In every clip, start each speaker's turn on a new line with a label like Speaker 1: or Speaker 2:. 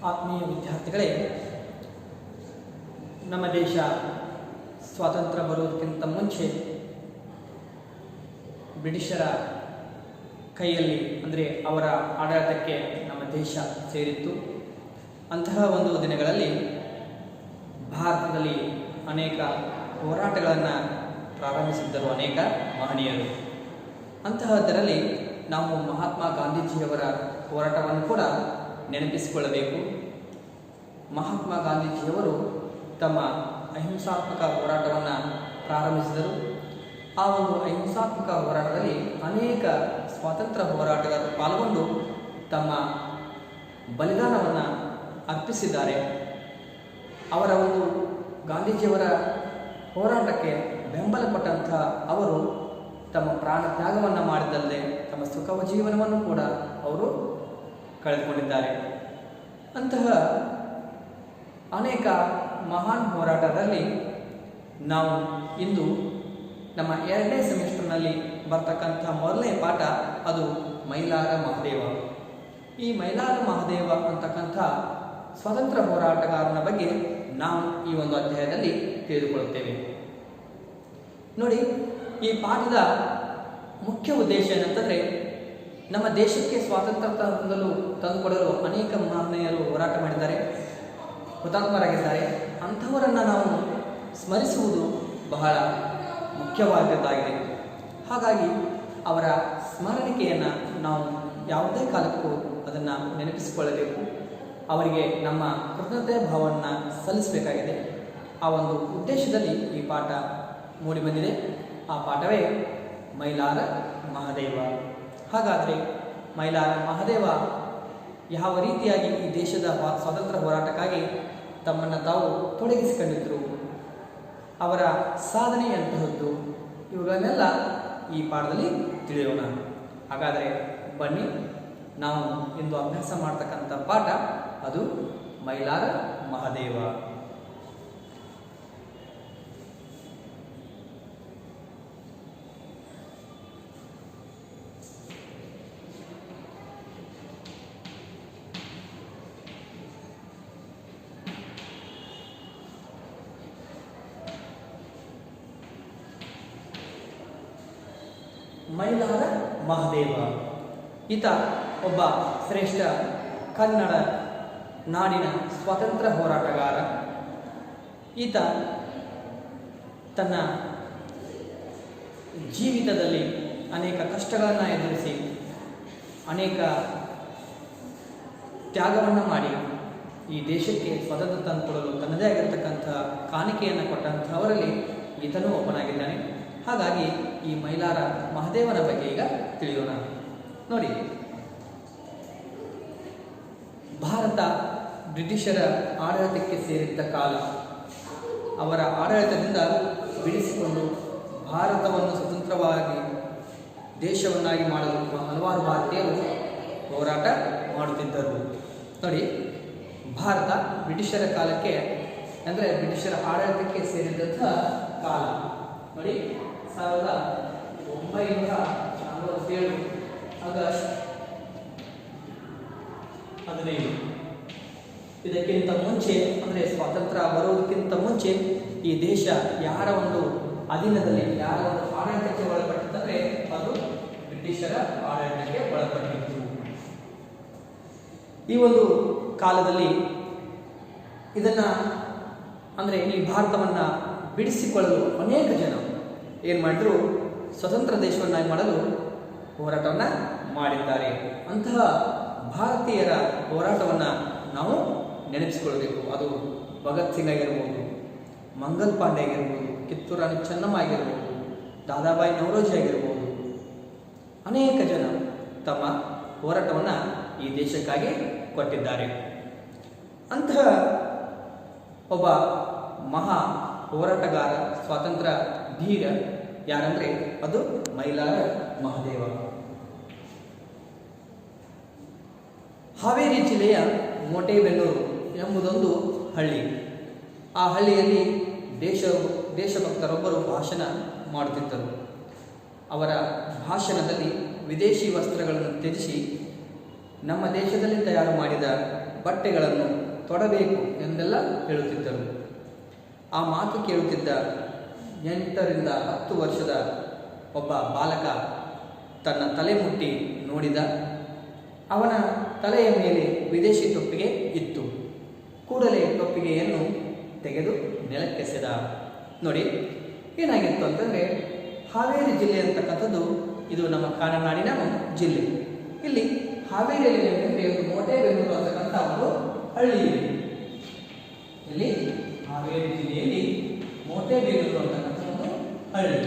Speaker 1: ಆತ್ಮೀಯ ವಿದ್ಯಾರ್ಥಿಗಳೇ, ನಮ್ಮ ದೇಶ ಸ್ವಾತಂತ್ರ್ಯ ಬರುವುದಕ್ಕಿಂತ ಮುಂಚೆ ಬ್ರಿಟಿಷರ ಕೈಯಲ್ಲಿ ಅಂದರೆ ಅವರ ಆಡಳಿತಕ್ಕೆ ನಮ್ಮ ದೇಶ ಸೇರಿತ್ತು. ಅಂತಹ ಒಂದು ದಿನಗಳಲ್ಲಿ ಭಾರತದಲ್ಲಿ ಅನೇಕ ಹೋರಾಟಗಳನ್ನು ಪ್ರಾರಂಭಿಸಿದ್ದರು ಅನೇಕ ಮಹನೀಯರು. ಅಂತಹದರಲ್ಲಿ ನಾವು ಮಹಾತ್ಮ ಗಾಂಧೀಜಿಯವರ ಹೋರಾಟವನ್ನು ಕೂಡ ನೆನಪಿಸಿಕೊಳ್ಳಬೇಕು. ಮಹಾತ್ಮ ಗಾಂಧೀಜಿಯವರು ತಮ್ಮ ಅಹಿಂಸಾತ್ಮಕ ಹೋರಾಟವನ್ನು ಪ್ರಾರಂಭಿಸಿದರು. ಆ ಒಂದು ಅಹಿಂಸಾತ್ಮಕ ಹೋರಾಟದಲ್ಲಿ ಅನೇಕ ಸ್ವಾತಂತ್ರ್ಯ ಹೋರಾಟಗಾರರು ಪಾಲ್ಗೊಂಡು ತಮ್ಮ ಬಲಿದಾನವನ್ನು ಅರ್ಪಿಸಿದ್ದಾರೆ. ಅವರ ಒಂದು ಗಾಂಧೀಜಿಯವರ ಹೋರಾಟಕ್ಕೆ ಬೆಂಬಲ ಕೊಟ್ಟಂಥ ಅವರು ತಮ್ಮ ಪ್ರಾಣ ತ್ಯಾಗವನ್ನು ಮಾಡಿದ್ದಲ್ಲದೆ ತಮ್ಮ ಸುಖ ಜೀವನವನ್ನು ಕೂಡ ಅವರು ಕಳೆದುಕೊಂಡಿದ್ದಾರೆ. ಅಂತಹ ಅನೇಕ ಮಹಾನ್ ಹೋರಾಟದಲ್ಲಿ ನಾವು ಇಂದು ನಮ್ಮ 2ನೇ ಸೆಮಿಸ್ಟರ್ನಲ್ಲಿ ಬರ್ತಕ್ಕಂಥ ಮೊದಲನೇ ಪಾಠ ಅದು ಮೈಲಾರ ಮಹದೇವ. ಈ ಮೈಲಾರ ಮಹದೇವ ಅಂತಕ್ಕಂಥ ಸ್ವತಂತ್ರ ಹೋರಾಟಗಾರನ ಬಗ್ಗೆ ನಾವು ಈ ಒಂದು ಅಧ್ಯಾಯದಲ್ಲಿ ತಿಳಿದುಕೊಳ್ಳುತ್ತೇವೆ. ನೋಡಿ, ಈ ಪಾಠದ ಮುಖ್ಯ ಉದ್ದೇಶ ಏನಂತಂದರೆ, ನಮ್ಮ ದೇಶಕ್ಕೆ ಸ್ವಾತಂತ್ರ್ಯ ತಂದುಕೊಡಲು ಅನೇಕ ಮಹನೀಯರು ಹೋರಾಟ ಮಾಡಿದ್ದಾರೆ, ಹುತಾತ್ಮರಾಗಿದ್ದಾರೆ. ಅಂಥವರನ್ನು ನಾವು ಸ್ಮರಿಸುವುದು ಬಹಳ ಮುಖ್ಯವಾದದ್ದಾಗಿದೆ. ಹಾಗಾಗಿ ಅವರ ಸ್ಮರಣಿಕೆಯನ್ನು ನಾವು ಯಾವುದೇ ಕಾಲಕ್ಕೂ ಅದನ್ನು ನೆನಪಿಸಿಕೊಳ್ಳಬೇಕು. ಅವರಿಗೆ ನಮ್ಮ ಕೃತಜ್ಞತೆ ಭಾವವನ್ನು ಸಲ್ಲಿಸಬೇಕಾಗಿದೆ. ಆ ಒಂದು ಉದ್ದೇಶದಲ್ಲಿ ಈ ಪಾಠ ಮೂಡಿಬಂದಿದೆ. ಆ ಪಾಠವೇ ಮೈಲಾರ ಮಹದೇವ. ಹಾಗಾದರೆ ಮೈಲಾರ ಮಹದೇವ ಯಾವ ರೀತಿಯಾಗಿ ಈ ದೇಶದ ಸ್ವಾತಂತ್ರ್ಯ ಹೋರಾಟಕ್ಕಾಗಿ ತಮ್ಮನ್ನು ತಾವು ತೊಡಗಿಸಿಕೊಂಡಿದ್ದರು, ಅವರ ಸಾಧನೆಯಂತಹದ್ದು, ಇವುಗಳನ್ನೆಲ್ಲ ಈ ಪಾಠದಲ್ಲಿ ತಿಳಿಯೋಣ. ಹಾಗಾದರೆ ಬನ್ನಿ, ನಾವು ಇಂದು ಅಭ್ಯಾಸ ಮಾಡ್ತಕ್ಕಂಥ ಪಾಠ ಅದು ಮೈಲಾರ ಮಹದೇವ. ಮೈಲಾರ ಮಹದೇವ ಈತ ಒಬ್ಬ ಶ್ರೇಷ್ಠ ಕನ್ನಡ ನಾಡಿನ ಸ್ವಾತಂತ್ರ್ಯ ಹೋರಾಟಗಾರ. ಈತ ತನ್ನ ಜೀವಿತದಲ್ಲಿ ಅನೇಕ ಕಷ್ಟಗಳನ್ನು ಎದುರಿಸಿ ಅನೇಕ ತ್ಯಾಗವನ್ನು ಮಾಡಿ ಈ ದೇಶಕ್ಕೆ ಸ್ವಾತಂತ್ರ್ಯ ತಂದುಕೊಡಲು ತನ್ನದೇ ಆಗಿರತಕ್ಕಂಥ ಕಾಣಿಕೆಯನ್ನು ಕೊಟ್ಟಂಥವರಲ್ಲಿ ಈತನೂ ಒಬ್ಬನಾಗಿದ್ದಾನೆ. ಹಾಗಾಗಿ ಈ ಮೈಲಾರ ಮಹದೇವನ ಬಗ್ಗೆ ಈಗ ತಿಳಿಯೋಣ. ನೋಡಿ, ಭಾರತ ಬ್ರಿಟಿಷರ ಆಡಳಿತಕ್ಕೆ ಸೇರಿದ್ದ ಕಾಲ. ಅವರ ಆಡಳಿತದಿಂದ ಬಿಡಿಸಿಕೊಂಡು ಭಾರತವನ್ನು ಸ್ವತಂತ್ರವಾಗಿ ದೇಶವನ್ನಾಗಿ ಮಾಡಲು ಹಲವಾರು ಭಾರತೀಯರು ಹೋರಾಟ ಮಾಡುತ್ತಿದ್ದರು. ನೋಡಿ, ಭಾರತ ಬ್ರಿಟಿಷರ ಕಾಲಕ್ಕೆ ಅಂದರೆ ಬ್ರಿಟಿಷರ ಆಡಳಿತಕ್ಕೆ ಸೇರಿದಂಥ ಕಾಲ. ನೋಡಿ, 1947 ಆಗಸ್ಟ್ 15. ಇದಕ್ಕಿಂತ ಮುಂಚೆ ಅಂದರೆ ಸ್ವಾತಂತ್ರ್ಯ ಬರುವುದಕ್ಕಿಂತ ಮುಂಚೆ ಈ ದೇಶ ಯಾರ ಒಂದು ಅಧೀನದಲ್ಲಿ, ಯಾರ ಒಂದು ಆಡಳಿತಕ್ಕೆ ಒಳಪಟ್ಟಿದ್ದರೆ ಅದು ಬ್ರಿಟಿಷರ ಆಡಳಿತಕ್ಕೆ ಒಳಪಟ್ಟಿತ್ತು. ಈ ಒಂದು ಕಾಲದಲ್ಲಿ ಇದನ್ನು ಅಂದರೆ ಈ ಭಾರತವನ್ನು ಬಿಡಿಸಿಕೊಳ್ಳಲು ಅನೇಕ ಜನ ಏನು ಮಾಡಿದ್ರು, ಸ್ವತಂತ್ರ ದೇಶವನ್ನಾಗಿ ಮಾಡಲು ಹೋರಾಟವನ್ನು ಮಾಡಿದ್ದಾರೆ. ಅಂತಹ ಭಾರತೀಯರ ಹೋರಾಟವನ್ನು ನಾವು ನೆನಪಿಸಿಕೊಳ್ಬೇಕು. ಅದು ಭಗತ್ ಸಿಂಗ್ ಆಗಿರ್ಬೋದು, ಮಂಗಲ್ ಪಾಂಡೆ ಆಗಿರ್ಬೋದು, ಕಿತ್ತೂರು ರಾಣಿ ಚೆನ್ನಮ್ಮ ಆಗಿರ್ಬೋದು, ದಾದಾಬಾಯಿ ನವರೋಜಿ ಆಗಿರ್ಬೋದು. ಅನೇಕ ಜನ ತಮ್ಮ ಹೋರಾಟವನ್ನು ಈ ದೇಶಕ್ಕಾಗಿ ಕೊಟ್ಟಿದ್ದಾರೆ. ಅಂತಹ ಒಬ್ಬ ಮಹಾ ಹೋರಾಟಗಾರ, ಸ್ವಾತಂತ್ರ್ಯ ಧೀರ ಯಾರಂದರೆ ಅದು ಮೈಲಾರ ಮಹದೇವ. ಹಾವೇರಿ ಜಿಲ್ಲೆಯ ಮೋಟೆಬೆನ್ನೂರು ಎಂಬುದೊಂದು ಹಳ್ಳಿ. ಆ ಹಳ್ಳಿಯಲ್ಲಿ ದೇಶಭಕ್ತರೊಬ್ಬರು ಭಾಷಣ ಮಾಡುತ್ತಿದ್ದರು. ಅವರ ಭಾಷಣದಲ್ಲಿ ವಿದೇಶಿ ವಸ್ತ್ರಗಳನ್ನು ತ್ಯಜಿಸಿ ನಮ್ಮ ದೇಶದಲ್ಲಿ ತಯಾರು ಮಾಡಿದ ಬಟ್ಟೆಗಳನ್ನು ತೊಡಬೇಕು ಎಂದೆಲ್ಲ ಹೇಳುತ್ತಿದ್ದರು. ಆ ಮಾತು ಕೇಳುತ್ತಿದ್ದ 8 ರಿಂದ 10 ವರ್ಷದ ಒಬ್ಬ ಬಾಲಕ ತನ್ನ ತಲೆ ಮುಟ್ಟಿ ನೋಡಿದ. ಅವನ ತಲೆಯ ಮೇಲೆ ವಿದೇಶಿ ಟೊಪ್ಪಿಗೆ ಇತ್ತು. ಕೂಡಲೇ ಟೊಪ್ಪಿಗೆಯನ್ನು ತೆಗೆದು ನೆಲಕ್ಕೆಸೆದ. ನೋಡಿ ಏನಾಗಿತ್ತು ಅಂತಂದರೆ, ಹಾವೇರಿ ಜಿಲ್ಲೆ ಅಂತಕ್ಕಂಥದ್ದು ಇದು ನಮ್ಮ ಕಾನನಾಡಿನ ಒಂದು ಜಿಲ್ಲೆ. ಇಲ್ಲಿ ಹಾವೇರಿಯಲ್ಲಿ ಏನಂತಂದರೆ ಒಂದು ಮೋಟೆಬೆನ್ನೂರು ಅಂತಕ್ಕಂಥ ಒಂದು ಹಳ್ಳಿ ಇದೆ. ಇಲ್ಲಿ ಹಾವೇರಿ ಜಿಲ್ಲೆಯಲ್ಲಿ ಮೋಟೆಬೆನ್ನೂರು ಅಂತಕ್ಕಂಥ ಒಂದು ಹಳ್ಳಿ.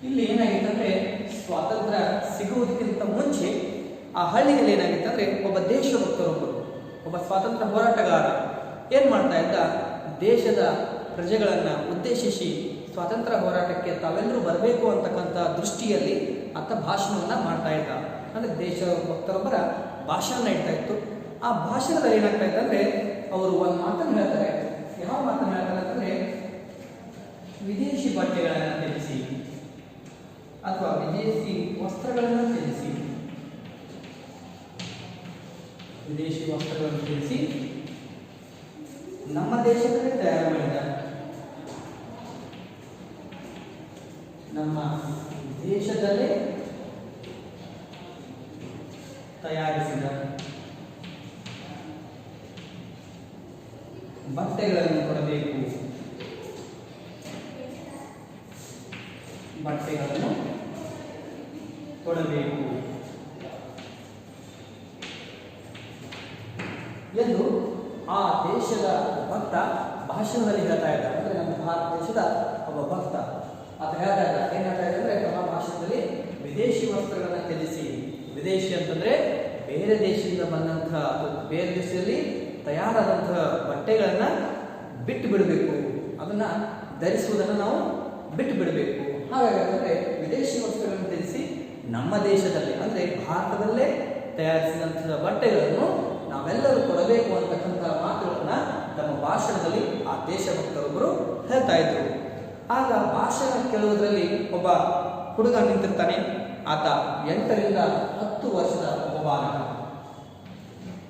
Speaker 1: ಇಲ್ಲಿ ಏನಾಗಿತ್ತಂದ್ರೆ, ಸ್ವಾತಂತ್ರ್ಯ ಸಿಗುವುದಕ್ಕಿಂತ ಮುಂಚೆ ಆ ಹಳ್ಳಿಯಲ್ಲಿ ಏನಾಗಿತ್ತಂದ್ರೆ, ಒಬ್ಬ ದೇಶಭಕ್ತರೊಬ್ಬರು, ಒಬ್ಬ ಸ್ವಾತಂತ್ರ್ಯ ಹೋರಾಟಗಾರ ಏನು ಮಾಡ್ತಾ ಇದ್ದ, ದೇಶದ ಪ್ರಜೆಗಳನ್ನು ಉದ್ದೇಶಿಸಿ ಸ್ವಾತಂತ್ರ್ಯ ಹೋರಾಟಕ್ಕೆ ತಾವೆಲ್ಲರೂ ಬರಬೇಕು ಅಂತಕ್ಕಂಥ ದೃಷ್ಟಿಯಲ್ಲಿ ಆತ ಭಾಷಣವನ್ನು ಮಾಡ್ತಾ ಇದ್ದ. ಅಂದರೆ ದೇಶಭಕ್ತರೊಬ್ಬರ ಭಾಷಣ ಇಡ್ತಾ ಇತ್ತು. ಆ ಭಾಷಣದಲ್ಲಿ ಏನಾಗ್ತಾ ಇತ್ತು ಅಂದರೆ, ಅವರು ಒಂದು ಮಾತನ್ನು ಹೇಳ್ತಾರೆ. ಯಾವ ಮಾತನ್ನು ಹೇಳ್ತಾರೆ ಅಂತಂದರೆ, ವಿದೇಶಿ ಬಟ್ಟೆಗಳನ್ನು ತ್ಯಜಿಸಿ ಅಥವಾ ವಿದೇಶಿ ವಸ್ತ್ರಗಳನ್ನು ತ್ಯಜಿಸಿ, ವಿದೇಶಿ ವಸ್ತ್ರಗಳನ್ನು ತ್ಯಜಿಸಿ ನಮ್ಮ ದೇಶದಲ್ಲೇ ತಯಾರು ಮಾಡಿದ, ನಮ್ಮ ದೇಶದಲ್ಲೇ ತಯಾರಿಸಿದ ಬಟ್ಟೆಗಳನ್ನು ಕೊಡಬೇಕು, ಬಟ್ಟೆಗಳನ್ನು ಕೊಡಬೇಕು ಎಂದು ಆ ದೇಶದ ಭಕ್ತ ಭಾಷಣದಲ್ಲಿ ಹೇಳ್ತಾ ಇದ್ದ. ಅಂದರೆ ನಮ್ಮ ಭಾರತ ದೇಶದ ಒಬ್ಬ ಭಕ್ತ ಆತ ಹೇಳ್ತಾ ಇದ್ದ. ಏನು ಹೇಳ್ತಾ ಇದ್ದ ಅಂದರೆ, ತಮ್ಮ ಭಾಷಣದಲ್ಲಿ ವಿದೇಶಿ ವಸ್ತ್ರಗಳನ್ನು ತ್ಯಜಿಸಿ, ವಿದೇಶಿ ಅಂತಂದರೆ ಬೇರೆ ದೇಶದಿಂದ ಬಂದಂತಹ ಬೇರೆ ದೇಶದಲ್ಲಿ ತಯಾರಾದಂತಹ ಬಟ್ಟೆಗಳನ್ನು ಬಿಟ್ಟು ಬಿಡಬೇಕು, ಅದನ್ನು ಧರಿಸುವುದನ್ನು ನಾವು ಬಿಟ್ಟು ಬಿಡಬೇಕು. ಹಾಗಾಗಿ ಅಂದರೆ ವಿದೇಶಿ ವಸ್ತ್ರಗಳನ್ನು ತ್ಯಜಿಸಿ ನಮ್ಮ ದೇಶದಲ್ಲಿ ಅಂದರೆ ಭಾರತದಲ್ಲೇ ತಯಾರಿಸಿದಂತಹ ಬಟ್ಟೆಗಳನ್ನು ನಾವೆಲ್ಲರೂ ಕೊಡಬೇಕು ಅಂತಕ್ಕಂಥ ಮಾತುಗಳನ್ನು ನಮ್ಮ ಭಾಷಣದಲ್ಲಿ ಆ ದೇಶಭಕ್ತರೊಬ್ಬರು ಹೇಳ್ತಾ ಇದ್ರು. ಆಗ ಭಾಷಣ ಕೇಳುವುದರಲ್ಲಿ ಒಬ್ಬ ಹುಡುಗ ನಿಂತಿರ್ತಾನೆ. ಆತ 8 ರಿಂದ 10 ವರ್ಷದ ಒಬ್ಬ ಬಾಲಕ.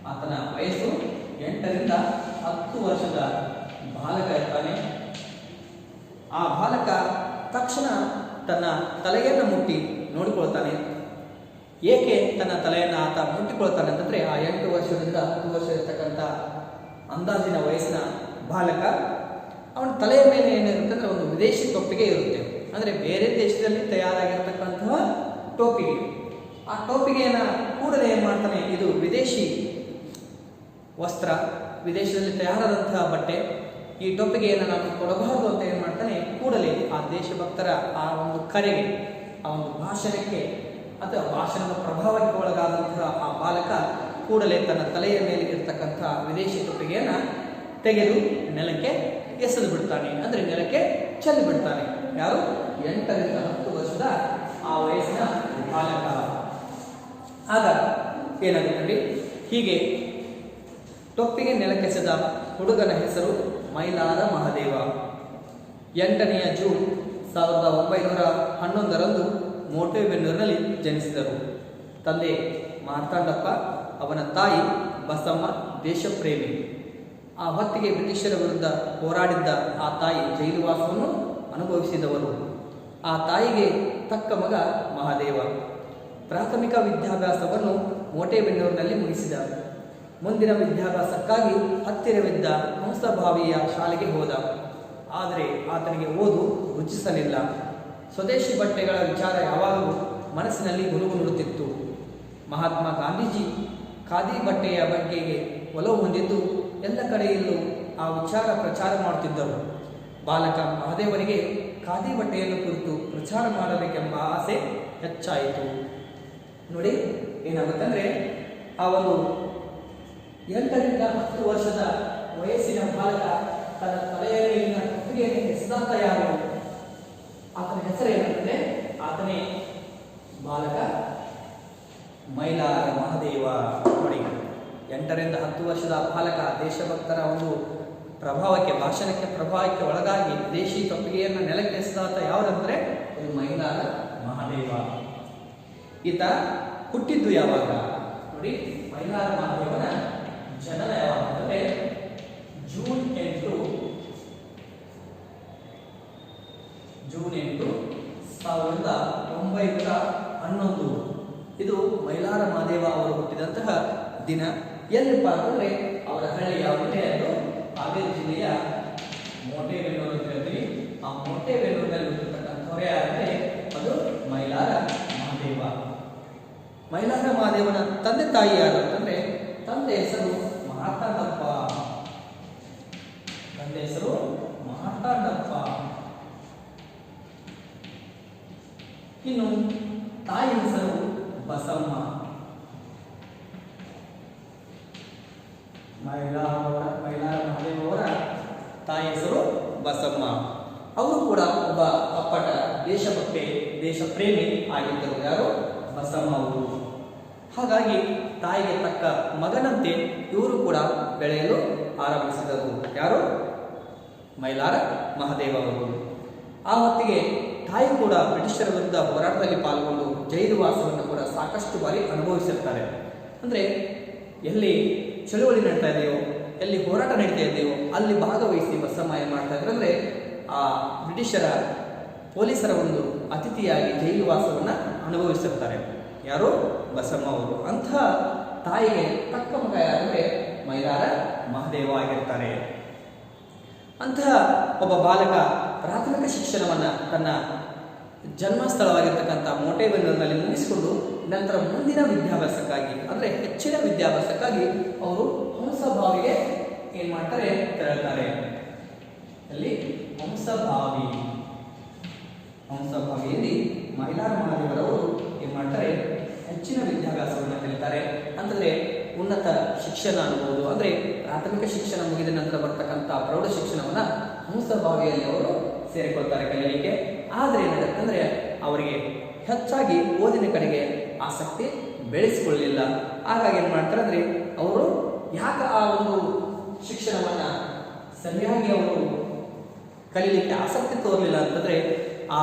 Speaker 1: ಆತನ ವಯಸ್ಸು 8 ರಿಂದ 10 ವರ್ಷದ ಬಾಲಕ ಇರ್ತಾನೆ. ಆ ಬಾಲಕ ತಕ್ಷಣ ತನ್ನ ತಲೆಯನ್ನು ಮುಟ್ಟಿ ನೋಡಿಕೊಳ್ತಾನೆ. ಏಕೆ ತನ್ನ ತಲೆಯನ್ನು ಆತ ಮುಟ್ಟಿಕೊಳ್ತಾನೆ ಅಂತಂದರೆ, ಆ 8 ವರ್ಷದಿಂದ 10 ವರ್ಷ ಇರ್ತಕ್ಕಂಥ ಅಂದಾಜಿನ ವಯಸ್ಸಿನ ಬಾಲಕ, ಅವನ ತಲೆಯ ಮೇಲೆ ಏನಿರುತ್ತೆ ಅಂದರೆ ಒಂದು ವಿದೇಶಿ ಟೊಪ್ಪಿಗೆ ಇರುತ್ತೆ. ಅಂದರೆ ಬೇರೆ ದೇಶದಲ್ಲಿ ತಯಾರಾಗಿರ್ತಕ್ಕಂತಹ ಟೋಪಿಗೆ. ಆ ಟೋಪಿಗೆಯನ್ನು ಕೂಡಲೇ ಏನು ಮಾಡ್ತಾನೆ, ಇದು ವಿದೇಶಿ ವಸ್ತ್ರ, ವಿದೇಶದಲ್ಲಿ ತಯಾರಾದಂತಹ ಬಟ್ಟೆ, ಈ ಟೊಪ್ಪಿಗೆಯನ್ನು ನಾನು ಕೊಡಬಾರದು ಅಂತ ಏನು ಮಾಡ್ತಾನೆ, ಕೂಡಲೇ ಆ ದೇಶಭಕ್ತರ ಆ ಒಂದು ಕರೆಗೆ, ಆ ಒಂದು ಭಾಷಣಕ್ಕೆ ಅಥವಾ ಭಾಷಣದ ಪ್ರಭಾವಕ್ಕೆ ಒಳಗಾದಂತಹ ಆ ಬಾಲಕ ಕೂಡಲೇ ತನ್ನ ತಲೆಯ ಮೇಲೆ ಇರತಕ್ಕಂಥ ವಿದೇಶಿ ಟೊಪ್ಪಿಗೆಯನ್ನು ತೆಗೆದು ನೆಲಕ್ಕೆ ಎಸೆದು ಬಿಡ್ತಾನೆ. ಅಂದರೆ ನೆಲಕ್ಕೆ ಚೆಲ್ಲಿ ಬಿಡ್ತಾನೆ. ಯಾರು? 8 ರಿಂದ 10 ವರ್ಷದ ಆ ವಯಸ್ಸಿನ ಬಾಲಕ. ಆಗ ಏನಾಗುತ್ತೆ, ಹೀಗೆ ಟೊಪ್ಪಿಗೆ ನೆಲಕ್ಕೆಸೆದ ಹುಡುಗನ ಹೆಸರು ಮೈಲಾರ ಮಹದೇವ. 8ನೇ ಜೂನ್ 1911ರಂದು ಮೋಟೆಬೆನ್ನೂರಿನಲ್ಲಿ ಜನಿಸಿದರು. ತಂದೆ ಮಾರ್ತಾಂಡಪ್ಪ, ಅವನ ತಾಯಿ ಬಸಮ್ಮ ದೇಶಪ್ರೇಮಿ. ಆ ಹೊತ್ತಿಗೆ ಬ್ರಿಟಿಷರ ವಿರುದ್ಧ ಹೋರಾಡಿದ್ದ ಆ ತಾಯಿ ಜೈಲುವಾಸವನ್ನು ಅನುಭವಿಸಿದವರು. ಆ ತಾಯಿಗೆ ತಕ್ಕ ಮಗ ಮಹಾದೇವ. ಪ್ರಾಥಮಿಕ ವಿದ್ಯಾಭ್ಯಾಸವನ್ನು ಮೋಟೆಬೆನ್ನೂರಿನಲ್ಲಿ ಮುಗಿಸಿದ. ಮುಂದಿನ ವಿದ್ಯಾಭ್ಯಾಸಕ್ಕಾಗಿ ಹತ್ತಿರವಿದ್ದ ಹಂಸಭಾವಿಯ ಶಾಲೆಗೆ ಹೋದ. ಆದರೆ ಆತನಿಗೆ ಓದು ರುಚಿಸಲಿಲ್ಲ. ಸ್ವದೇಶಿ ಬಟ್ಟೆಗಳ ವಿಚಾರ ಯಾವಾಗಲೂ ಮನಸ್ಸಿನಲ್ಲಿ ಗುನುಗುನುತ್ತಿತ್ತು. ಮಹಾತ್ಮ ಗಾಂಧೀಜಿ ಖಾದಿ ಬಟ್ಟೆಯ ಬಗ್ಗೆಗೆ ಒಲವು ಹೊಂದಿದ್ದು ಎಲ್ಲ ಕಡೆಯಲ್ಲೂ ಆ ವಿಚಾರ ಪ್ರಚಾರ ಮಾಡುತ್ತಿದ್ದರು. ಬಾಲಕ ಮಹದೇವನಿಗೆ ಖಾದಿ ಬಟ್ಟೆಯನ್ನು ಕುರಿತು ಪ್ರಚಾರ ಮಾಡಬೇಕೆಂಬ ಆಸೆ ಹೆಚ್ಚಾಯಿತು. ನೋಡಿ ಏನಾಗುತ್ತೆ ಅಂದರೆ, ಆ ಒಂದು 8 ರಿಂದ 10 ವರ್ಷದ ವಯಸ್ಸಿನ ಬಾಲಕ ತನ್ನ ತಲೆಯ ಮೇಲಿನ ಟೊಪ್ಪಿಗೆಯನ್ನು ಎಸೆದಂತ ಯಾರು? ಆತನ ಹೆಸರು ಏನಂತಂದ್ರೆ, ಆತನೇ ಬಾಲಕ ಮೈಲಾರ ಮಹದೇವ. ನೋಡಿ, 8 ರಿಂದ 10 ವರ್ಷದ ಬಾಲಕ ದೇಶಭಕ್ತರ ಒಂದು ಪ್ರಭಾವಕ್ಕೆ, ಭಾಷಣಕ್ಕೆ ಪ್ರಭಾವಕ್ಕೆ ಒಳಗಾಗಿ ದೇಶಿ ಟೊಪ್ಪಿಗೆಯನ್ನು ನೆಲಕ್ಕೆ ಎಸೆದಾತ ಯಾವುದಂದ್ರೆ ಅದು ಮೈಲಾರ ಮಹದೇವ. ಈತ ಹುಟ್ಟಿದ್ದು ಯಾವಾಗ ನೋಡಿ. ಮೈಲಾರ ಮಹಾದೇವನ ಜನನ ಯಾವಾಗ ಅಂದರೆ ಜೂನ್ 8, 1911. ಇದು ಮೈಲಾರ ಮಹಾದೇವ ಅವರು ಹುಟ್ಟಿದಂತಹ ದಿನ. ಎಲ್ಲಿಪ್ಪ ಅಂತಂದ್ರೆ ಅವರ ಹಳ್ಳಿ ಯಾವುದೇ ಅದು ಹಾವೇರಿ ಜಿಲ್ಲೆಯ ಮೋಟೆಬೆನ್ನೂರು ಅಂತ ಹೇಳ್ತೀವಿ. ಆ ಮೋಟೆಬೆನ್ನೂರಿನಲ್ಲಿ ಹುಟ್ಟಿರ್ತಕ್ಕಂಥವ್ರು ಯಾರಂದ್ರೆ ಅದು ಮೈಲಾರ ಮಹಾದೇವ. ಮೈಲಾರ ಮಹಾದೇವನ ತಂದೆ ತಾಯಿ ಯಾರು ಅಂತಂದ್ರೆ ತಂದೆ ಹೆಸರು ಮಾರ್ತಾಂಡಪ್ಪ. ತಂದೆ ಹೆಸರು ಮಾರ್ತಾಂಡಪ್ಪ. ಇನ್ನು ತಾಯಿ ಹೆಸರು ಬಸಮ್ಮ. ಮೈಲಾರ ಮಹಾದೇವ ಅವರ ತಾಯಿ ಹೆಸರು ಬಸಮ್ಮ. ಅವರು ಕೂಡ ಒಬ್ಬ ಅಪ್ಪಟ ದೇಶಭಕ್ತಿ ದೇಶ ಪ್ರೇಮಿ ಆಗಿದ್ದರು. ಯಾರು? ಬಸಮ್ಮ ಅವರು. ಹಾಗಾಗಿ ತಾಯಿಗೆ ತಕ್ಕ ಮಗನಂತೆ ಇವರು ಕೂಡ ಬೆಳೆಯಲು ಆರಂಭಿಸಿದರು. ಯಾರು? ಮೈಲಾರ ಮಹಾದೇವ ಅವರು. ಆ ಹೊತ್ತಿಗೆ ತಾಯಿ ಕೂಡ ಬ್ರಿಟಿಷರ ವಿರುದ್ಧ ಹೋರಾಟದಲ್ಲಿ ಪಾಲ್ಗೊಂಡು ಜೈಲುವಾಸವನ್ನು ಕೂಡ ಸಾಕಷ್ಟು ಬಾರಿ ಅನುಭವಿಸಿರ್ತಾರೆ. ಅಂದರೆ ಎಲ್ಲಿ ಚಳುವಳಿ ನಡೀತಾ ಇದೆಯೋ, ಎಲ್ಲಿ ಹೋರಾಟ ನಡೀತಾ ಇದೆಯೋ ಅಲ್ಲಿ ಭಾಗವಹಿಸಿ ಬಸಮ್ಮ ಏನು ಮಾಡ್ತಾ ಇದ್ರು ಅಂದರೆ ಆ ಬ್ರಿಟಿಷರ ಪೊಲೀಸರ ಒಂದು ಅತಿಥಿಯಾಗಿ ಜೈಲುವಾಸವನ್ನು ಅನುಭವಿಸಿರ್ತಾರೆ. ಯಾರು? ಬಸಮ್ಮ ಅವರು. ಅಂತಹ ತಾಯಿಗೆ ತಕ್ಕ ಮಗ ಯಾರಂದ್ರೆ ಮೈಲಾರ ಮಹಾದೇವ ಆಗಿರ್ತಾರೆ. ಅಂತಹ ಒಬ್ಬ ಬಾಲಕ ಪ್ರಾಥಮಿಕ ಶಿಕ್ಷಣವನ್ನು ತನ್ನ ಜನ್ಮಸ್ಥಳವಾಗಿರ್ತಕ್ಕಂಥ ಮೋಟೆಬೆನ್ನೂರಿನಲ್ಲಿ ಮುಗಿಸಿಕೊಂಡು ನಂತರ ಮುಂದಿನ ವಿದ್ಯಾಭ್ಯಾಸಕ್ಕಾಗಿ ಅಂದರೆ ಹೆಚ್ಚಿನ ವಿದ್ಯಾಭ್ಯಾಸಕ್ಕಾಗಿ ಅವರು ಹಂಸಭಾವಿಗೆ ಏನು ಮಾಡ್ತಾರೆ? ತೆರಳುತ್ತಾರೆ. ಅಲ್ಲಿ ಹಂಸಭಾವಿಯಲ್ಲಿ ಮೈಲಾರ ಮಹಾದೇವರವರು ಏನು ಮಾಡ್ತಾರೆ? ಹೆಚ್ಚಿನ ವಿದ್ಯಾಭ್ಯಾಸವನ್ನು ಕಲಿತಾರೆ. ಅಂತಂದರೆ ಉನ್ನತ ಶಿಕ್ಷಣ ಅನ್ಬೋದು. ಅಂದರೆ ಪ್ರಾಥಮಿಕ ಶಿಕ್ಷಣ ಮುಗಿದ ನಂತರ ಬರ್ತಕ್ಕಂಥ ಪ್ರೌಢ ಶಿಕ್ಷಣವನ್ನು ಹಂಸಭಾವಿಯಲ್ಲಿ ಅವರು ಸೇರಿಕೊಳ್ತಾರೆ ಕಲಿಯಲಿಕ್ಕೆ. ಆದರೆ ಏನಾಗುತ್ತೆ ಅಂದರೆ ಅವರಿಗೆ ಹೆಚ್ಚಾಗಿ ಓದಿನ ಕಡೆಗೆ ಆಸಕ್ತಿ ಬೆಳೆಸಿಕೊಳ್ಳಲಿಲ್ಲ. ಹಾಗಾಗಿ ಏನು ಮಾಡ್ತಾರೆ ಅಂದರೆ ಅವರು ಯಾಕೆ ಆ ಒಂದು ಶಿಕ್ಷಣವನ್ನು ಸರಿಯಾಗಿ ಅವರು ಕಲೀಲಿಕ್ಕೆ ಆಸಕ್ತಿ ತೋರಲಿಲ್ಲ ಅಂತಂದರೆ ಆ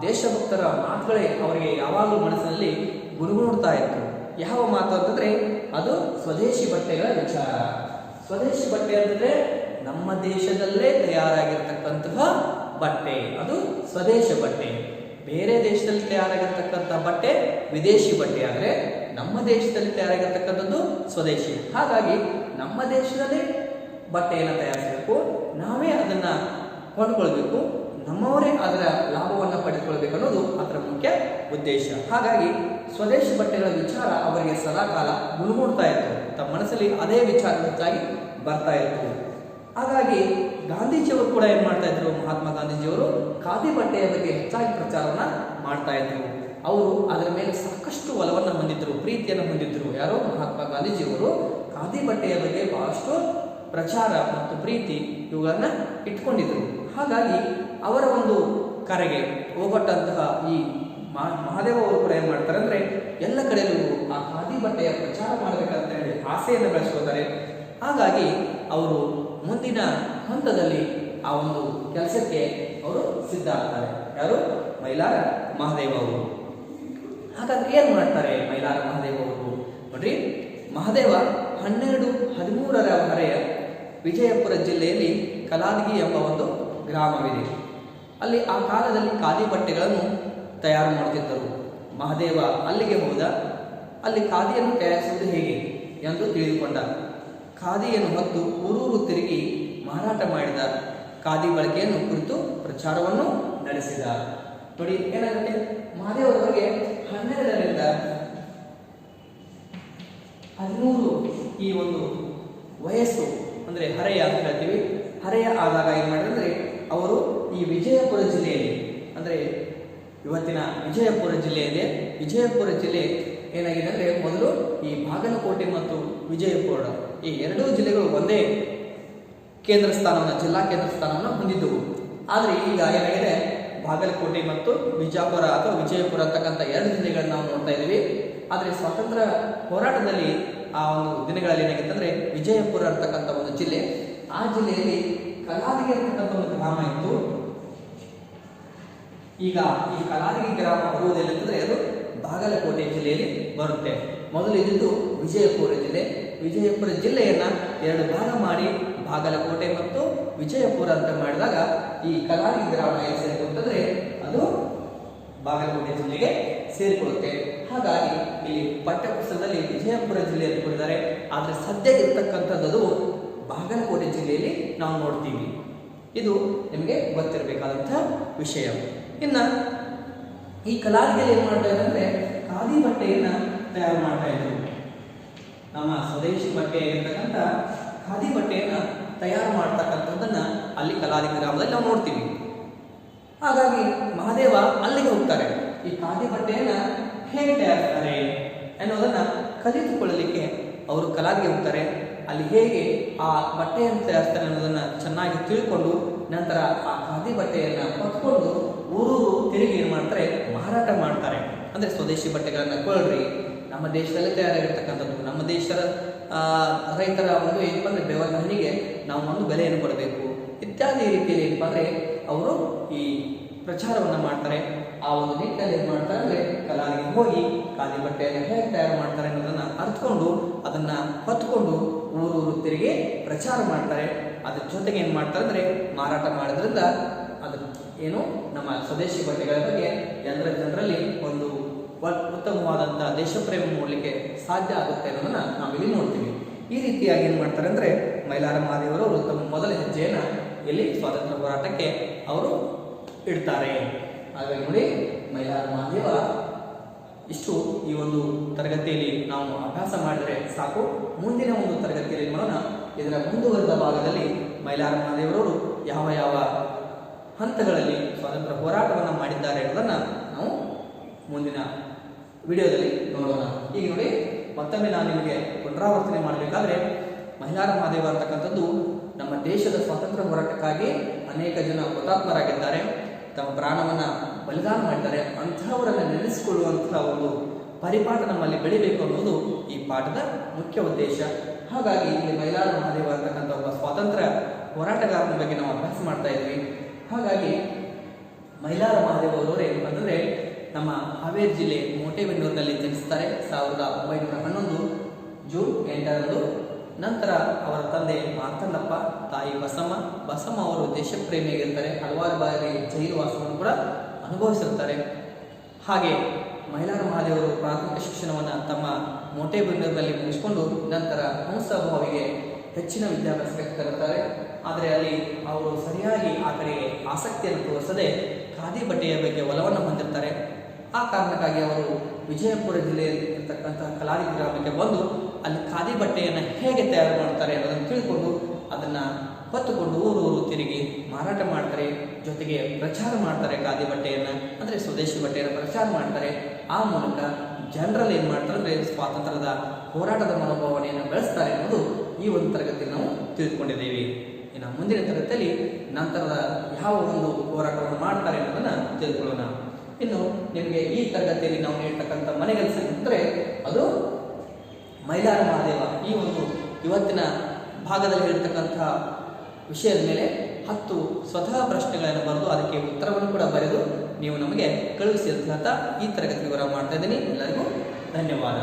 Speaker 1: ದೇಶಭಕ್ತರ ಮಾತುಗಳೇ ಅವರಿಗೆ ಯಾವಾಗಲೂ ಮನಸ್ಸಿನಲ್ಲಿ ಗುರುಗುಡ್ತಾ ಇತ್ತು. ಯಾವ ಮಾತು ಅಂತಂದರೆ ಅದು ಸ್ವದೇಶಿ ಬಟ್ಟೆಗಳ ವಿಚಾರ. ಸ್ವದೇಶಿ ಬಟ್ಟೆ ಅಂತಂದರೆ ನಮ್ಮ ದೇಶದಲ್ಲೇ ತಯಾರಾಗಿರ್ತಕ್ಕಂತಹ ಬಟ್ಟೆ, ಅದು ಸ್ವದೇಶ ಬಟ್ಟೆ. ಬೇರೆ ದೇಶದಲ್ಲಿ ತಯಾರಾಗಿರ್ತಕ್ಕಂಥ ಬಟ್ಟೆ ವಿದೇಶಿ ಬಟ್ಟೆ. ಆದರೆ ನಮ್ಮ ದೇಶದಲ್ಲಿ ತಯಾರಾಗಿರ್ತಕ್ಕಂಥದ್ದು ಸ್ವದೇಶಿ. ಹಾಗಾಗಿ ನಮ್ಮ ದೇಶದಲ್ಲಿ ಬಟ್ಟೆಯನ್ನು ತಯಾರಿಸಬೇಕು, ನಾವೇ ಅದನ್ನು ಕೊಂಡುಕೊಳ್ಬೇಕು, ನಮ್ಮವರೇ ಅದರ ಲಾಭವನ್ನು ಪಡೆದುಕೊಳ್ಬೇಕು ಅನ್ನೋದು ಅದರ ಮುಖ್ಯ ಉದ್ದೇಶ. ಹಾಗಾಗಿ ಸ್ವದೇಶಿ ಬಟ್ಟೆಗಳ ವಿಚಾರ ಅವರಿಗೆ ಸದಾಕಾಲ ಗುಣಗುಡ್ತಾ ಇತ್ತು. ತಮ್ಮ ಮನಸ್ಸಲ್ಲಿ ಅದೇ ವಿಚಾರ ಹೆಚ್ಚಾಗಿ ಬರ್ತಾ ಇತ್ತು. ಹಾಗಾಗಿ ಗಾಂಧೀಜಿಯವರು ಕೂಡ ಏನು ಮಾಡ್ತಾ ಇದ್ರು? ಮಹಾತ್ಮ ಗಾಂಧೀಜಿಯವರು ಖಾದಿ ಬಟ್ಟೆಯ ಬಗ್ಗೆ ಹೆಚ್ಚಾಗಿ ಪ್ರಚಾರವನ್ನ ಮಾಡ್ತಾ ಇದ್ರು. ಅವರು ಅದರ ಮೇಲೆ ಸಾಕಷ್ಟು ಒಲವನ್ನು ಹೊಂದಿದ್ರು, ಪ್ರೀತಿಯನ್ನು ಹೊಂದಿದ್ರು. ಯಾರೋ ಮಹಾತ್ಮ ಗಾಂಧೀಜಿಯವರು ಖಾದಿ ಬಟ್ಟೆಯ ಬಗ್ಗೆ ಬಹಳಷ್ಟು ಪ್ರಚಾರ ಮತ್ತು ಪ್ರೀತಿ ಇವುಗಳನ್ನ ಇಟ್ಕೊಂಡಿದ್ರು. ಹಾಗಾಗಿ ಅವರ ಒಂದು ಕರೆಗೆ ಹೋಗೊಟ್ಟಂತಹ ಈ ಮಹಾದೇವ ಅವರು ಕೂಡ ಏನು ಮಾಡ್ತಾರೆ ಅಂದರೆ ಎಲ್ಲ ಕಡೆಯೂ ಆ ಖಾದಿ ಬಟ್ಟೆಯ ಪ್ರಚಾರ ಮಾಡಬೇಕಂತ ಹೇಳಿ ಆಸೆಯನ್ನು ಬೆಳೆಸ್ಕೊಳ್ತಾರೆ. ಹಾಗಾಗಿ ಅವರು ಮುಂದಿನ ಹಂತದಲ್ಲಿ ಆ ಒಂದು ಕೆಲಸಕ್ಕೆ ಅವರು ಸಿದ್ಧ ಆಗ್ತಾರೆ. ಯಾರು? ಮೈಲಾರ ಮಹಾದೇವ ಅವರು. ಹಾಗಾದ್ರೆ ಏನು ಮಾಡ್ತಾರೆ ಮೈಲಾರ ಮಹಾದೇವ ಅವರು? ನೋಡ್ರಿ, ಮಹಾದೇವ 1213 ವಿಜಯಪುರ ಜಿಲ್ಲೆಯಲ್ಲಿ ಕಲಾದಗಿ ಎಂಬ ಒಂದು ಗ್ರಾಮವಿದೆ. ಅಲ್ಲಿ ಆ ಕಾಲದಲ್ಲಿ ಖಾದಿ ಬಟ್ಟೆಗಳನ್ನು ತಯಾರು ಮಾಡುತ್ತಿದ್ದರು. ಮಹಾದೇವ ಅಲ್ಲಿಗೆ ಹೋದ. ಅಲ್ಲಿ ಖಾದಿಯನ್ನು ತಯಾರಿಸುವುದು ಹೇಗೆ ಎಂದು ತಿಳಿದುಕೊಂಡ. ಖಾದಿಯನ್ನು ಹೊತ್ತು ಊರೂರು ತಿರುಗಿ ಮಾರಾಟ ಮಾಡಿದ. ಖಾದಿ ಬಳಕೆಯನ್ನು ಕುರಿತು ಪ್ರಚಾರವನ್ನು ನಡೆಸಿದ. ನೋಡಿ ಏನಾಗುತ್ತೆ, ಮಹಾದೇವರವರಿಗೆ 12ರಿಂದ 13 ಈ ಒಂದು ವಯಸ್ಸು ಅಂದರೆ ಹರೆಯ ಅಂತ ಹೇಳ್ತೀವಿ. ಹರೆಯ ಆದಾಗ ಏನು ಮಾಡಿದ್ರೆ ಅವರು ಈ ವಿಜಯಪುರ ಜಿಲ್ಲೆಯಲ್ಲಿ ಅಂದರೆ ಇವತ್ತಿನ ವಿಜಯಪುರ ಜಿಲ್ಲೆ ಇದೆ. ವಿಜಯಪುರ ಜಿಲ್ಲೆ ಏನಾಗಿದೆ ಅಂದರೆ ಮೊದಲು ಈ ಬಾಗಲಕೋಟೆ ಮತ್ತು ವಿಜಯಪುರ ಈ ಎರಡೂ ಜಿಲ್ಲೆಗಳು ಒಂದೇ ಕೇಂದ್ರ ಸ್ಥಾನವನ್ನು, ಜಿಲ್ಲಾ ಕೇಂದ್ರ ಸ್ಥಾನವನ್ನು ಹೊಂದಿದ್ದವು. ಆದರೆ ಈಗ ಏನಾಗಿದೆ, ಬಾಗಲಕೋಟೆ ಮತ್ತು ಬಿಜಾಪುರ ಅಥವಾ ವಿಜಯಪುರ ಅಂತಕ್ಕಂಥ 2 ಜಿಲ್ಲೆಗಳನ್ನ ನಾವು ನೋಡ್ತಾ ಇದ್ದೀವಿ. ಆದರೆ ಸ್ವಾತಂತ್ರ್ಯ ಹೋರಾಟದಲ್ಲಿ ಆ ಒಂದು ದಿನಗಳಲ್ಲಿ ಏನಾಗಿತ್ತು ಅಂದರೆ ವಿಜಯಪುರ ಅಂತಕ್ಕಂಥ ಒಂದು ಜಿಲ್ಲೆ, ಆ ಜಿಲ್ಲೆಯಲ್ಲಿ ಕಲಾದಗಿ ಅಂತಕ್ಕಂಥ ಒಂದು ಗ್ರಾಮ ಇತ್ತು. ಈಗ ಈ ಕಲಾದಗಿ ಗ್ರಾಮ ಬರುವುದಿಲ್ಲ ಅಂತಂದರೆ ಅದು ಬಾಗಲಕೋಟೆ ಜಿಲ್ಲೆಯಲ್ಲಿ ಬರುತ್ತೆ. ಮೊದಲು ಇದ್ದು ವಿಜಯಪುರ ಜಿಲ್ಲೆ. ವಿಜಯಪುರ ಜಿಲ್ಲೆಯನ್ನ 2 ಭಾಗ ಮಾಡಿ ಬಾಗಲಕೋಟೆ ಮತ್ತು ವಿಜಯಪುರ ಅಂತ ಮಾಡಿದಾಗ ಈ ಕಲಾಲಿ ಗ್ರಾಮ ಎಲ್ಲಿ ಸೇರಿಕೊಳ್ಳುತ್ತಂದ್ರೆ ಅದು ಬಾಗಲಕೋಟೆ ಜಿಲ್ಲೆಗೆ ಸೇರಿಕೊಳ್ಳುತ್ತೆ. ಹಾಗಾಗಿ ಇಲ್ಲಿ ಪಠ್ಯಪುಸ್ತಕದಲ್ಲಿ ವಿಜಯಪುರ ಜಿಲ್ಲೆ ಅಂತ ಕೊಟ್ಟಿದ್ದಾರೆ, ಆದರೆ ಸದ್ಯ ಇರ್ತಕ್ಕಂಥದ್ದು ಬಾಗಲಕೋಟೆ ಜಿಲ್ಲೆಯಲ್ಲಿ ನಾವು ನೋಡ್ತೀವಿ. ಇದು ನಿಮಗೆ ಗೊತ್ತಿರಬೇಕಾದಂತಹ ವಿಷಯ. ಇನ್ನ ಈ ಕಲಾವಿದಲ್ಲಿ ಏನ್ ಮಾಡ್ತಾ ಇದ್ದಾರೆ ಅಂದ್ರೆ ಖಾದಿ ಬಟ್ಟೆಯನ್ನ ತಯಾರು ಮಾಡ್ತಾ ಇದ್ರು. ನಮ್ಮ ಸ್ವದೇಶಿ ಬಟ್ಟೆ ಇರ್ತಕ್ಕಂಥ ಖಾದಿ ಬಟ್ಟೆಯನ್ನ ತಯಾರು ಮಾಡ್ತಕ್ಕಂಥದ್ದನ್ನ ಅಲ್ಲಿ ಕಲಾದಿ ಗ್ರಾಮದಲ್ಲಿ ನಾವು ನೋಡ್ತೀವಿ. ಹಾಗಾಗಿ ಮಹಾದೇವ ಅಲ್ಲಿಗೆ ಹೋಗ್ತಾರೆ. ಈ ಖಾದಿ ಬಟ್ಟೆಯನ್ನ ಹೇಗೆ ತಯಾರಿಸ್ತಾರೆ ಅನ್ನೋದನ್ನ ಕಲಿತುಕೊಳ್ಳಲಿಕ್ಕೆ ಅವರು ಕಲಾದಿಗೆ ಹೋಗ್ತಾರೆ. ಅಲ್ಲಿ ಹೇಗೆ ಆ ಬಟ್ಟೆಯನ್ನು ತಯಾರಿಸ್ತಾರೆ ಅನ್ನೋದನ್ನ ಚೆನ್ನಾಗಿ ತಿಳ್ಕೊಂಡು ನಂತರ ಆ ಖಾದಿ ಬಟ್ಟೆಯನ್ನ ಹೊತ್ಕೊಂಡು ಊರೂರು ತಿರುಗಿ ಏನ್ ಮಾಡ್ತಾರೆ, ಮಾರಾಟ ಮಾಡ್ತಾರೆ. ಅಂದ್ರೆ ಸ್ವದೇಶಿ ಬಟ್ಟೆಗಳನ್ನ ಕೊಳ್ಳ್ರಿ, ನಮ್ಮ ದೇಶದಲ್ಲೇ ತಯಾರಾಗಿರ್ತಕ್ಕಂಥದ್ದು, ನಮ್ಮ ದೇಶದ ರೈತರ ಒಂದು ಏನಪ್ಪ ಅಂದ್ರೆ ಬೆವರಿನ ಹನಿಗೆ ನಾವು ಒಂದು ಬೆಲೆಯನ್ನು ಕೊಡಬೇಕು ಇತ್ಯಾದಿ ರೀತಿಯಲ್ಲಿ ಏನಪ್ಪ ಅಂದ್ರೆ ಅವರು ಈ ಪ್ರಚಾರವನ್ನ ಮಾಡ್ತಾರೆ. ಆ ಒಂದು ನಿಟ್ಟಿನಲ್ಲಿ ಏನ್ ಮಾಡ್ತಾರೆ ಅಂದ್ರೆ ಕಲಾವಿಗೆ ಹೋಗಿ ಖಾದಿ ಬಟ್ಟೆಯನ್ನು ಹೇಗೆ ತಯಾರು ಮಾಡ್ತಾರೆ ಅನ್ನೋದನ್ನ ಅರ್ಥಕೊಂಡು ಅದನ್ನ ಹೊತ್ಕೊಂಡು ಊರೂರು ತಿರುಗಿ ಪ್ರಚಾರ ಮಾಡ್ತಾರೆ. ಅದ್ರ ಜೊತೆಗೆ ಏನ್ ಮಾಡ್ತಾರೆ ಅಂದ್ರೆ ಮಾರಾಟ ಮಾಡೋದ್ರಿಂದ ಅದ್ರ ಏನು ನಮ್ಮ ಸ್ವದೇಶಿ ಬಟ್ಟೆಗಳ ಬಗ್ಗೆ ಜನರಲ್ಲಿ ಒಂದು ಉತ್ತಮವಾದಂತಹ ದೇಶ ಪ್ರೇಮ ಮೂಡಲಿಕ್ಕೆ ಸಾಧ್ಯ ಆಗುತ್ತೆ ಅನ್ನೋದನ್ನ ನಾವಿಲ್ಲಿ ನೋಡ್ತೀವಿ. ಈ ರೀತಿಯಾಗಿ ಏನ್ ಮಾಡ್ತಾರೆ ಅಂದ್ರೆ ಮೈಲಾರ ಮಹಾದೇವರವರು ತಮ್ಮ ಮೊದಲ ಹೆಜ್ಜೆಯನ್ನ ಇಲ್ಲಿ ಸ್ವಾತಂತ್ರ್ಯ ಹೋರಾಟಕ್ಕೆ ಅವರು ಇಡ್ತಾರೆ. ಹಾಗಾಗಿ ನೋಡಿ, ಮೈಲಾರ ಮಹಾದೇವ ಇಷ್ಟು ಈ ಒಂದು ತರಗತಿಯಲ್ಲಿ ನಾವು ಅಭ್ಯಾಸ ಮಾಡಿದರೆ ಸಾಕು. ಮುಂದಿನ ಒಂದು ತರಗತಿಯಲ್ಲಿ ಮಾಡೋಣ. ಇದರ ಮುಂದುವರೆದ ಭಾಗದಲ್ಲಿ ಮೈಲಾರ ಮಹಾದೇವರವರು ಯಾವ ಯಾವ ಹಂತಗಳಲ್ಲಿ ಸ್ವಾತಂತ್ರ್ಯ ಹೋರಾಟವನ್ನು ಮಾಡಿದ್ದಾರೆ ಅನ್ನೋದನ್ನ ನಾವು ಮುಂದಿನ ವಿಡಿಯೋದಲ್ಲಿ ನೋಡೋಣ. ಈಗ ನೋಡಿ, ಮತ್ತೊಮ್ಮೆ ನಾನು ನಿಮಗೆ ಪುನರಾವರ್ತನೆ ಮಾಡಬೇಕಾದ್ರೆ ಮೈಲಾರ ಮಹಾದೇವ ಅಂತಕ್ಕಂಥದ್ದು ನಮ್ಮ ದೇಶದ ಸ್ವಾತಂತ್ರ್ಯ ಹೋರಾಟಕ್ಕಾಗಿ ಅನೇಕ ಜನ ಹುತಾತ್ಮರಾಗಿದ್ದಾರೆ, ತಮ್ಮ ಪ್ರಾಣವನ್ನ ಬಲಿದಾನ ಮಾಡಿದ್ದಾರೆ. ಅಂತಹವರನ್ನು ನೆನೆಸಿಕೊಳ್ಳುವಂತಹ ಒಂದು ಪರಿಪಾಠ ನಮ್ಮಲ್ಲಿ ಬೆಳಿಬೇಕು ಅನ್ನೋದು ಈ ಪಾಠದ ಮುಖ್ಯ ಉದ್ದೇಶ. ಹಾಗಾಗಿ ಇಲ್ಲಿ ಮೈಲಾರ ಮಹಾದೇವ ಅಂತಕ್ಕಂಥ ಒಬ್ಬ ಸ್ವಾತಂತ್ರ್ಯ ಹೋರಾಟಗಾರನ ಬಗ್ಗೆ ನಾವು ಅಭ್ಯಾಸ ಮಾಡ್ತಾ ಇದ್ವಿ. ಹಾಗಾಗಿ ಮೈಲಾರ ಮಹಾದೇವ ಅವರವರೇ ಅಂತಂದ್ರೆ ನಮ್ಮ ಹಾವೇರಿ ಜಿಲ್ಲೆ ಮೋಟೆಬೆನ್ನೂರಿನಲ್ಲಿ ಜನಿಸ್ತಾರೆ 1911 ಜೂನ್ 8ರಂದು. ನಂತರ ಅವರ ತಂದೆ ಮಾರ್ತಂಡಪ್ಪ, ತಾಯಿ ಬಸಮ್ಮ ಅವರು ದೇಶಪ್ರೇಮಿಯಾಗಿರ್ತಾರೆ. ಹಲವಾರು ಬಾರಿ ಜೈಲು ವಾಸವನ್ನು ಕೂಡ ಅನುಭವಿಸಿರ್ತಾರೆ. ಹಾಗೆ ಮೈಲಾರ ಮಹಾದೇವರು ಪ್ರಾಥಮಿಕ ಶಿಕ್ಷಣವನ್ನು ತಮ್ಮ ಮೋಟೆಬೆನ್ನೂರಿನಲ್ಲಿ ಮುಗಿಸಿಕೊಂಡು ನಂತರ ಹಂಸಭಾವಿಗೆ ಹೆಚ್ಚಿನ ವಿದ್ಯಾಭ್ಯಾಸಕ್ಕೆ ಕರೆಯುತ್ತಾರೆ. ಆದರೆ ಅಲ್ಲಿ ಅವರು ಸರಿಯಾಗಿ ಆ ಕಡೆಗೆ ಆಸಕ್ತಿಯನ್ನು ತೋರಿಸದೆ ಖಾದಿ ಬಟ್ಟೆಯ ಬಗ್ಗೆ ಒಲವನ್ನು ಹೊಂದಿರ್ತಾರೆ. ಆ ಕಾರಣಕ್ಕಾಗಿ ಅವರು ವಿಜಯಪುರ ಜಿಲ್ಲೆಯಲ್ಲಿ ಇರ್ತಕ್ಕಂತಹ ಕಲಾದಿ ಗ್ರಾಮಕ್ಕೆ ಬಂದು ಅಲ್ಲಿ ಖಾದಿ ಬಟ್ಟೆಯನ್ನು ಹೇಗೆ ತಯಾರು ಮಾಡ್ತಾರೆ ಅನ್ನೋದನ್ನು ತಿಳ್ಕೊಂಡು ಅದನ್ನ ಹೊತ್ತುಕೊಂಡು ಊರೂರು ತಿರುಗಿ ಮಾರಾಟ ಮಾಡ್ತಾರೆ. ಜೊತೆಗೆ ಪ್ರಚಾರ ಮಾಡ್ತಾರೆ. ಖಾದಿ ಬಟ್ಟೆಯನ್ನ ಅಂದ್ರೆ ಸ್ವದೇಶಿ ಬಟ್ಟೆಯನ್ನು ಪ್ರಚಾರ ಮಾಡ್ತಾರೆ. ಆ ಮೂಲಕ ಜನರಲ್ಲಿ ಏನ್ ಮಾಡ್ತಾರೆ ಅಂದ್ರೆ ಸ್ವಾತಂತ್ರ್ಯದ ಹೋರಾಟದ ಮನೋಭಾವನೆಯನ್ನು ಬೆಳೆಸ್ತಾರೆ ಅನ್ನೋದು ಈ ಒಂದು ತರಗತಿಯಲ್ಲಿ ನಾವು ತಿಳಿದುಕೊಂಡಿದ್ದೇವೆ. ಇನ್ನು ಮುಂದಿನ ತರಗತಿಯಲ್ಲಿ ನಂತರದ ಯಾವ ಒಂದು ಹೋರಾಟವನ್ನು ಮಾಡ್ತಾರೆ ಅನ್ನೋದನ್ನ ತಿಳ್ಕೊಳ್ಳೋಣ. ಇನ್ನು ನಿಮಗೆ ಈ ತರಗತಿಯಲ್ಲಿ ನಾವು ನೀಡ್ತಕ್ಕಂಥ ಮನೆಗೆಲಸ ಅಂದರೆ ಅದು ಮೈಲಾರ ಮಹಾದೇವ ಈ ಒಂದು ಇವತ್ತಿನ ಭಾಗದಲ್ಲಿ ಹೇಳ್ತಕ್ಕಂತಹ ವಿಷಯದ ಮೇಲೆ 10 ಸ್ವತಃ ಪ್ರಶ್ನೆಗಳನ್ನು ಬರೆದು ಅದಕ್ಕೆ ಉತ್ತರವನ್ನು ಕೂಡ ಬರೆದು ನೀವು ನಮಗೆ ಕಳುಹಿಸಿ ಅಂತ ಈ ತರಗತಿ ವಿವರ ಮಾಡ್ತಾ ಇದ್ದೀನಿ. ಎಲ್ಲರಿಗೂ ಧನ್ಯವಾದ.